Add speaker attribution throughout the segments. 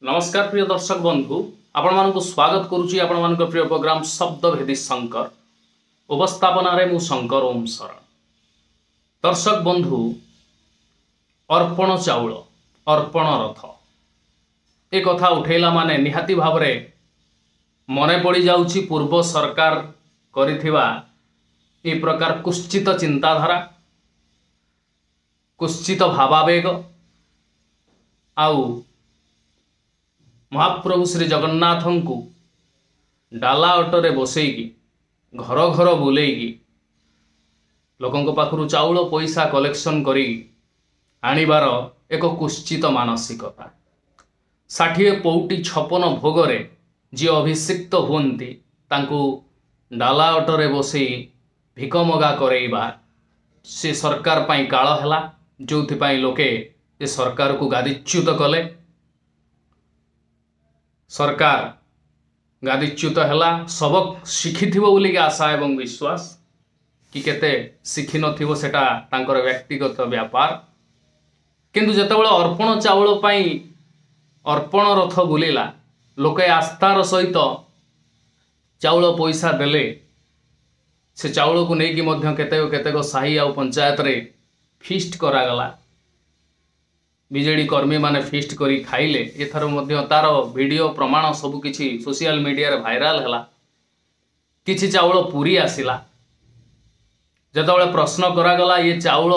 Speaker 1: नमस्कार प्रिय दर्शक बंधु आपण मानक स्वागत करुच्ची आपण मानक प्रिय प्रोग्राम शब्द भेदी शंकर उपस्थापन मु शंकर ओम शरण। दर्शक बंधु अर्पण चाउल अर्पण रथ ए कथा उठेला माने निहाती भाव मने पड़ जाउची पूर्व सरकार करिथिबा ए प्रकार कुश्चित चिंताधारा कुश्चित भावावेग आउ महाप्रभु श्री जगन्नाथ को डाला ऑटोरे बसैकी घर घर बुलेकी लोकों पाखरु चाउल पैसा कलेक्शन करी आनिबार एक कुश्चित मानसिकता 60 पौटी 56 भोगरे जी अभिषिक्त हुंती तांकु डाला ऑटोरे बसई भिक मगा करैबा से सरकार पाई काल हैला जोथि पाई लोके ए सरकार को गादीच्युत कले। सरकार गादीच्युत हैला सबक शिखिथिबो बोली के आशा एवं विश्वास कि केते शिखि नथिबो सेटा तांकर व्यक्तिगत व्यापार किंतु जेतेबेले अर्पण चाउल पाई अर्पण रथ बुलिला लोके आस्थार सहित चाउल पैसा देले से चाउल को नेकी मध्य केतेक साही आ पंचायत रे फीस्ट करागला बीजेडी कर्मी माने फीस्ट करी खाइले एथर मध्य तार वीडियो प्रमाण सब किछि सोशल मीडिया रे भाइराल हैला किछि चाउल पूरी आसिला जेतेबेले प्रश्न करागला ये चाउल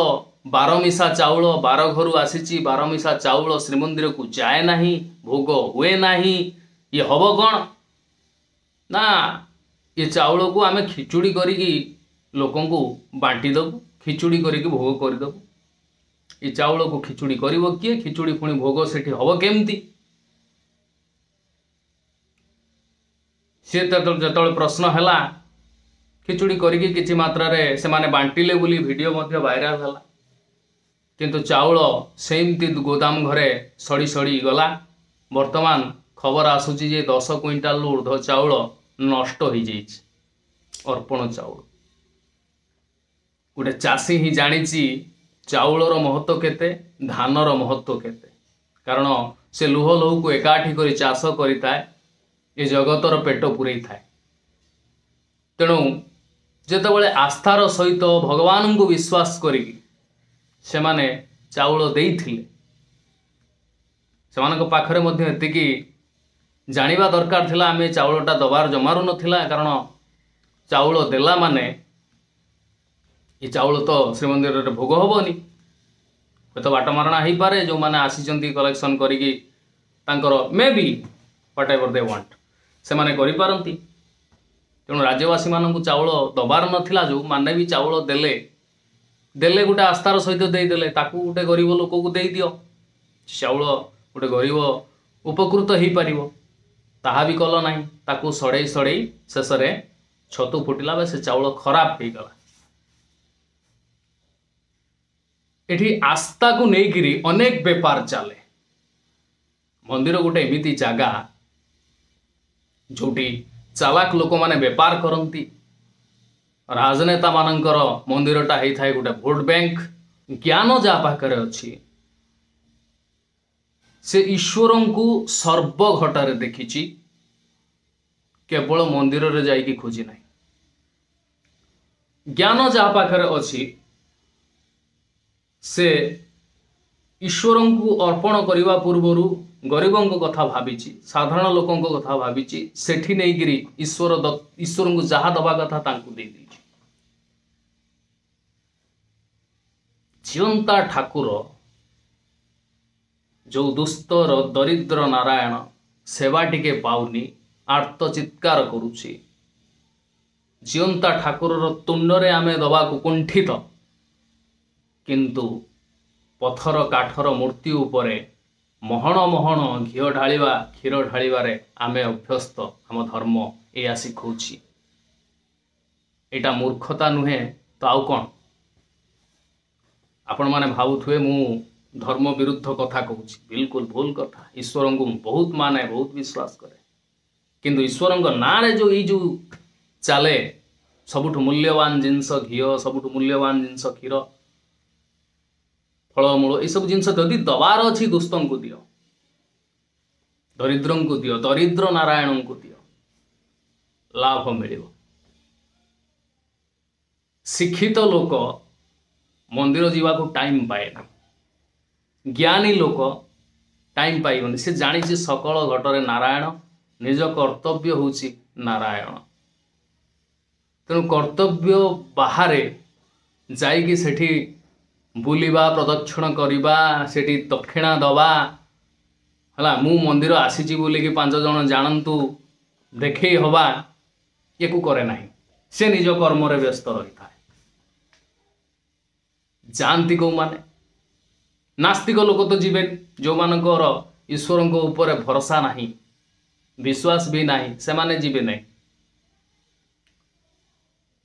Speaker 1: 12 मिसा चाउल 12 घरु आसीची 12 मिसा चाउल श्रीमंदिर को जाए नाही भोग हुए नाही ये हबो कोन ना ये चाउल को आमे खिचुड़ी करिकी लोकों को बांटी दबु खिचुड़ी करिकी भोग कर दबु ये चाउल को खिचुड़ी करिवो किए खिचुड़ी पुणी भोग सेठी हबो केमती से जेतेबेले प्रश्न हैला खिचुड़ी करिकी किछि मात्रा रे से माने बांटिले बोली वीडियो मध्य वायरल हैला किंतु चाउल सेमती गोदाम घरे सड़ी सड़ी गला। वर्तमान खबर आसुची जे 10 क्विंटाल ऊर्ध्व चाउल नष्ट हो जाइछि अर्पण चाउल गोटे चाषी ही जानिछि चाउलर महत्व केते धानर महत्व केते कारण से लुह लहू को एकाठी करी चाष करिताए ए जगतर पेट पुरई थाए। तेणु जेतेबेले आस्थार सहित भगवान को विश्वास करिकी से माने चाउल देइथिले सेमानक पाखरे मध्य एतिकी जानिबा दरकार थिला आमे चाउलटा दबार जमारू नथिला कारण चाउल देला माने ये चाउल तो श्रीमंदिर रे भोग हबनी तो बाटमारणा हो पारे जो माने आसीचंती कलेक्शन करिकी तांकर may be what ever they want say माने करि पारंती। तेणु राज्यवासी मानकु चाउल दबार नथिला जो माने भी चाउल देले देले गोटे आस्थार सहित देदेले ताकू गोटे गरीब लोक को दे दियो चाउल गोटे गरीब उपकृत हो पारिबो ताहा भी कल नाही ताकू सड़े सड़े शेष रे छतु फुटिला बे से चाउल खराब हो गला। एठी आस्था को नेकिरी अनेक बेपार चले मंदिर गोटे एमिति जागा जोटी चालाक लोक माने बेपार करंती राजनेता मानकर मंदिरटा हेई थाए गोटे भोट बैंक ज्ञान जा पाखरे अछि से ईश्वर को सर्वघटारे देखिछि केवल मंदिर रे जाइकी खोजी नाही ज्ञान जा पाखरे अछि से ईश्वर को अर्पण करने पूर्वर गरीबों कथा भाविची साधारण लोकों कथा भाविची सेठी नहीं गिरी ईश्वर को जहा दबा कथा तांकु दे दी। जीवंता ठाकुर जो दुस्त दरिद्र नारायण सेवा टिके पाउनी आर्त चित्कार करुची जीवंता ठाकुर तुंडरे आमे दबा को कुंठित किंतु पथर काठर मूर्ति उपरे महण महण घीओ ढालिबा क्षीर ढालिबारे आमे अभ्यस्त आम धर्म या शिखौछि एटा मूर्खता नुहे तो आउ कौन आपण माने भावुथुए मु धर्म विरुद्ध कथा कहूँ बिल्कुल भूल कथा ईश्वर को बहुत माने बहुत विश्वास करे किंतु ईश्वर ना रे जो ये चले सबुठु मूल्यवान जिनस घीओ सबुठु मूल्यवान जिनस क्षीर फलमूल ये सब जिनस जदि दबार अच्छी दुष्टों को दियो दरिद्र को दियो, दरिद्र नारायण को दियो, लाभ मिल। शिक्षित लोक मंदिर जावाक टाइम पाए ना, ज्ञानी लोक टाइम पाइबन, से जानी सकल घटरे नारायण, निज कर्तव्य होची नारायण। तेणु कर्तव्य बाहर जाइकी सेठी बुलिबा, प्रदक्षिण करिबा, सेठी दक्षिणा दबा हला, मु मंदिर आसीची बोलिकी 5 जन जानतु देखई हवा, ये को करे नाही। से निज कर्म रे व्यस्त रही था। जानती को माने नास्तिक लोक तो जीवे, जो मानकर ईश्वर को ऊपर भरोसा नहीं, विश्वास भी नहीं, से माने जीवे नहीं।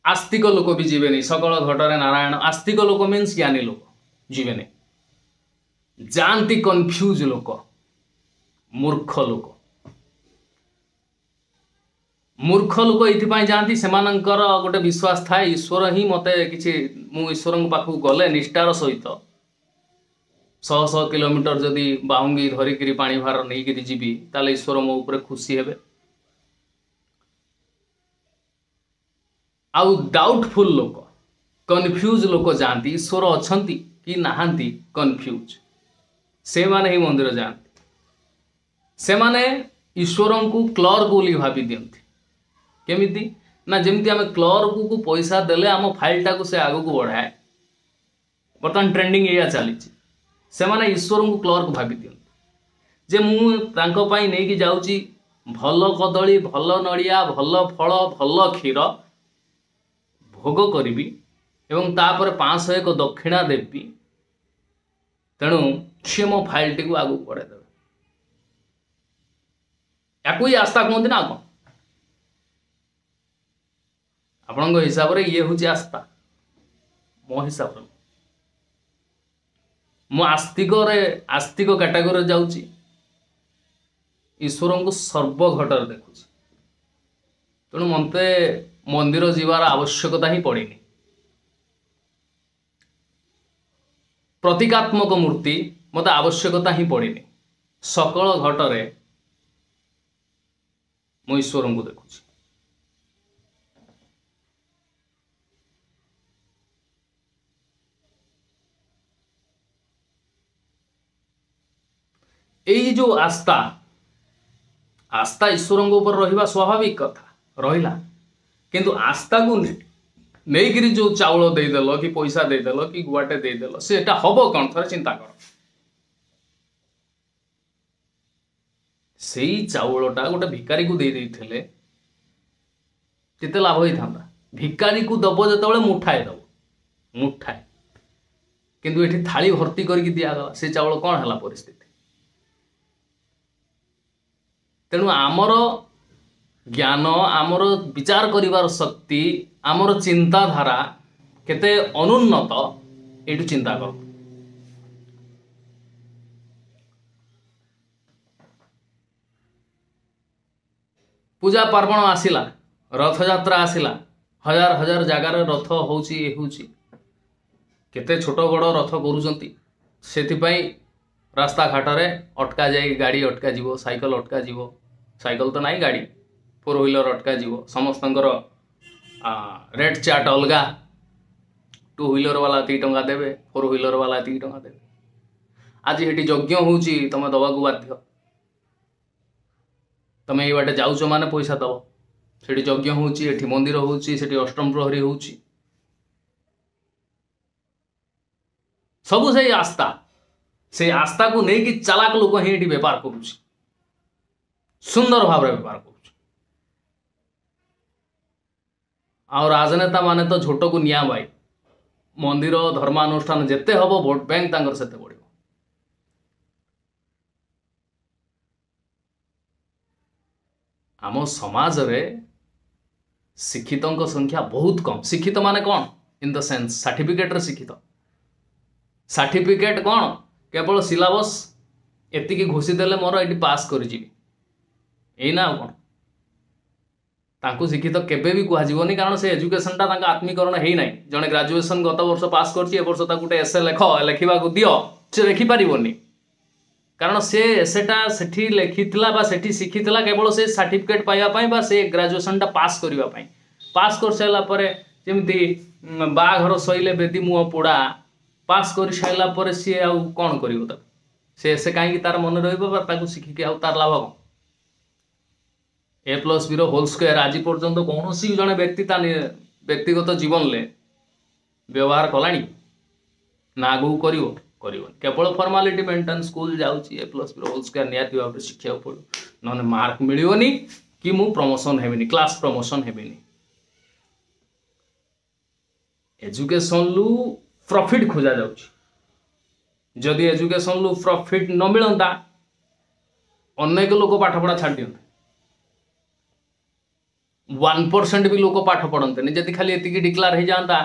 Speaker 1: आस्तिक लोक भी जीवे नहीं, सकल घटरे नारायण। आस्तिक लोक मीन्स ज्ञानी लोक जीवे नहीं। जानती कन्फ्यूज लोक, मूर्ख लोक। मूर्ख लोक ये जाती, से गोटे विश्वास थाए ईश्वर ही मते किछि, मु ईश्वर पाखु गले निष्ठार सहित 100 किलोमीटर जदि बाहुंगी धरिकी पानी भार नहीं जीवी, ताले ईश्वर मो ऊपर खुशी हेबे। आउ डाउटफुल लोक, कन्फ्यूज लोक जाती, ईश्वर अछंती कि नाहांती कन्फ्यूज, से माने ही मंदिर जाती। से माने ईश्वर को क्लर्क बोली भाभी दियंती। केमिति ना, जेमती आम क्लर्क को पैसा देले आम फाइल टाक से आगू को बढ़ाए, बर्तमान ट्रेंडिंग या चली। से माने ईश्वर को क्लर्क भाभी दियंती, जे मु तांको पई नै कि जाउची भल कदली, भल नड़िया, भल फल, भल क्षीर भोग करी एवं तापर 501 दक्षिणा देवी। तेणु सी मो फाइल टी आगू बढ़े देवे, या ही आस्था कहते ना। कौन आपण हिसाब से ये हूँ आस्था, मो हिसाब से मु आस्तिक कैटेगोरी जाऊँगी, ईश्वर को सर्वघटर देखुची। तेणु मते मंदिर जीवार आवश्यकता ही पड़ेनी। प्रतीकात्मक मूर्ति मत आवश्यकता ही पड़ेनी। सकल घटरे मु ईश्वर को देखुची। यही जो आस्था ईश्वर ऊपर रहिबा स्वाभाविक कथा रहिला, किंतु आस्था को नहीं जो चाउल देदेल कि पैसा देदेल कि गुआटे देदेल, सेटा हबो कौन? थोड़े चिंता कर। से चाउलटा गोटे भिकारी को दे देथिले केते लाभ होई थांदा? भिकारी को दबो जतबेले मुठाए दबो, मुठाए, किंतु एठी थाली भर्ती करके दिया गला, से चाउल कौन हला परिस्थिति? तेणु आमर ज्ञान, आमर विचार करिवार शक्ति, आमर चिंताधारा केते अनुन्नत एटू चिंता कर। पूजा पार्वण आसिला, रथ यात्रा आसिला, हजार हजार जगार रथ होउची, केते छोट बड़ रथ करूचंती। सेथिपाई रास्ता घाटरे अटका जाए, गाड़ी अटका जीवो, साइकल अटका जीवो, साइकल तो नहीं गाड़ी 4 व्हीलर अटका जीवो। समस्तंकर रेट चार्ट अलगा, 2 व्हीलर वाला 3 टंका देवे, 4 व्हीलर वाला 3 टंका देवे। आज हेटी यज्ञ होउची, तमे दबाकू बाध्य। तमे ये बाटे जाउचो माने पैसा दबो। सेठी यज्ञ होउची, एठी मंदिर होउची, सेठी अष्टम प्रहरी होउची, सबु से आस्था। से आस्था को नहीं कि चालाक लोक ही एठी व्यापार करूची, सुंदर भाव व्यापार करूची। और राजनेता माने तो झोट को निया भाई, मंदिर धर्मानुष्ठान जेते हबो, भोट बैंक तांकर सेते बढ़िबो। आम समाज रे शिक्षितों संख्या बहुत कम। शिक्षित माने कौन? इन द सेंस सर्टिफिकेट रे शिक्षित। सर्टिफिकेट कौन? केवल सिलेबस एतिकी घोषी देले मोर एटी पास कर जीवी, एई ना कौन? तांको शिक्षित केबे भी कह जीवनी, कारण से एजुकेशन ता तांका आत्मीकरण हेई नाही। जने ग्रेजुएशन गत वर्ष पास करछि, ए वर्ष ता गुटे एसे लेखा को दियो, से लिखि पारिबोनी, कारण सेटा सेठी लिखिथिला बा सेठी शिखिथिला केवल से सर्टिफिकेट पाइबा पई बा से ग्रेजुएशन टा पास करबा पई पास कर साइला परे जेमती बाघर सइले बेदी मुह पोड़ा पास कर साइला परे सी आ कोन करिवो त से काई तार मन रहइबो बा ताकू शिखि के आ तार लाभ को a+b रो होल स्क्वायर आज पर्यंत कौनसी जने व्यक्ति ता व्यक्तिगत जीवन ले व्यवहार कलानी ना आगू करिवो केवल फॉर्मालिटी मेंटेन स्कूल जाउची a+b रो होल स्क्वायर नियाती भाव शिक्षा पड़ो नने मार्क मिलियोनी कि मु प्रमोशन हेबिनी क्लास प्रमोशन हेबिनी एजुकेशन लू प्रॉफिट खोजा जाउची जदि एजुकेशन लू प्रॉफिट न मिलंता अनेक लोक पाठ पढ़ा छाड़ दियंते 1% भी लोक पाठ पढ़ते नहीं जदि खाली एतिकी डिक्लेयर हो जाता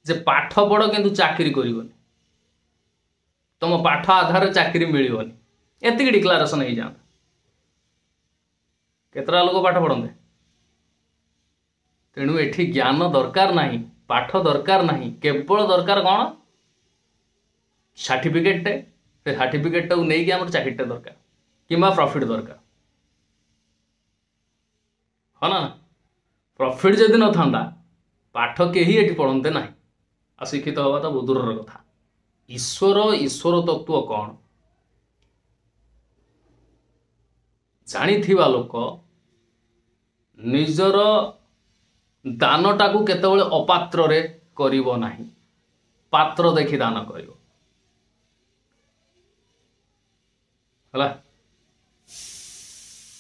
Speaker 1: जे पाठ पढ़ किंतु चाकरी करिवनी तुम पाठ आधार चाकरी मिलिवनी एतिकी डिक्लेरेशन हो जाता केतरा लोक पाठ पढ़ते तेणु एठी ज्ञान दरकार नहीं पाठ दरकार नहीं केवल दरकार कौन सर्टिफिकेट से सर्टिफिकेट को नहीं आम चाकरी दरकार कि प्रॉफिट दरकार हाँ ना प्रॉफिट जदि न था पाठ कहीं ये पढ़ते ना अशिक्षित हवा तो बहुत दूर कथा ईश्वर तत्व कौन जानी लोक निजर दानटा को केतबेले अपात्र रे करिवो नाही पात्र देखि दान करिवो हला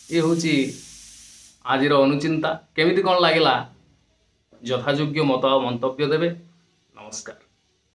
Speaker 1: ये होची आज अनुचिंता केमिति कौन लगिला यथायोग्य मत मंतव्य देवे नमस्कार।